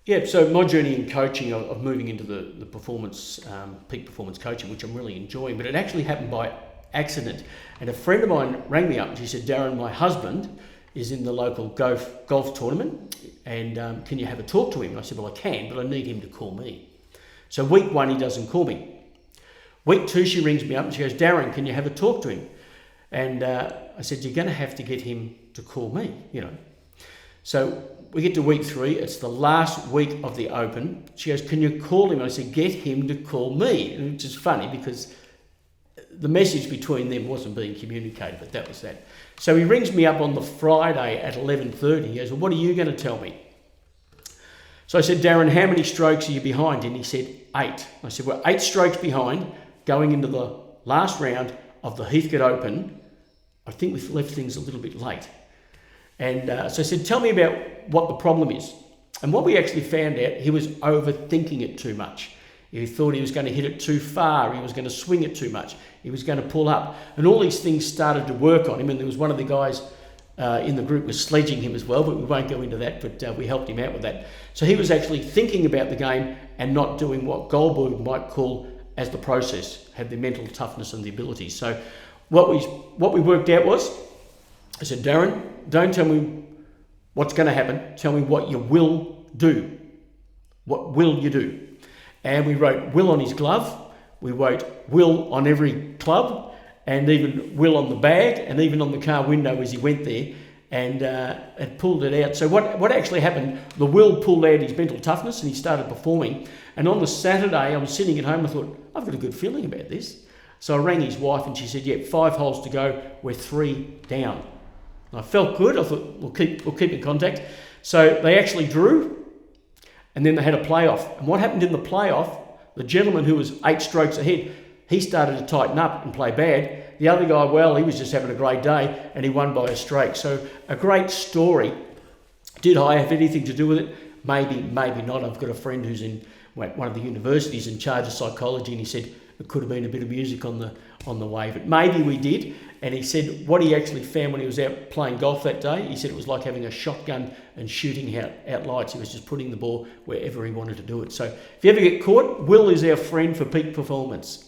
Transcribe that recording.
Yeah, so my journey in coaching of moving into the performance, peak performance coaching, which I'm really enjoying, but it actually happened by accident. And a friend of mine rang me up and she said, Darren, my husband is in the local golf tournament and can you have a talk to him? And I said, well, I can, but I need him to call me. So week 1, he doesn't call me. Week 2, she rings me up and she goes, Darren, can you have a talk to him? And I said, you're going to have to get him to call me, you know. So we get to week 3, it's the last week of the Open. She goes, can you call him? And I said, get him to call me, which is funny because the message between them wasn't being communicated, but that was that. So he rings me up on the Friday at 11:30. He goes, well, what are you going to tell me? So I said, Darren, how many strokes are you behind? And he said, 8. I said, well, 8 strokes behind going into the last round of the Heathcote Open. I think we've left things a little bit late. And so I said, tell me about what the problem is. And what we actually found out, he was overthinking it too much. He thought he was going to hit it too far. He was going to swing it too much. He was going to pull up. And all these things started to work on him. And there was one of the guys in the group was sledging him as well, but we won't go into that, but we helped him out with that. So he was actually thinking about the game and not doing what Goldberg might call as the process, had the mental toughness and the ability. So what we worked out was, I said, Darren, don't tell me what's going to happen. Tell me what you will do. What will you do? And we wrote will on his glove. We wrote will on every club and even will on the bag and even on the car window as he went there and it pulled it out. So what actually happened, the will pulled out his mental toughness and he started performing. And on the Saturday, I was sitting at home and I thought, I've got a good feeling about this. So I rang his wife and she said, yeah, 5 holes to go. We're 3 down. I felt good. I thought we'll keep in contact. So they actually drew, and then they had a playoff. And what happened in the playoff? The gentleman who was 8 strokes ahead, he started to tighten up and play bad. The other guy, well, he was just having a great day, and he won by a straight. So a great story. Did I have anything to do with it? Maybe, maybe not. I've got a friend who's in one of the universities in charge of psychology, and he said it could have been a bit of music on the way, but maybe we did. And he said what he actually found when he was out playing golf that day, he said it was like having a shotgun and shooting out lights. He was just putting the ball wherever he wanted to do it. So if you ever get caught, will is our friend for peak performance.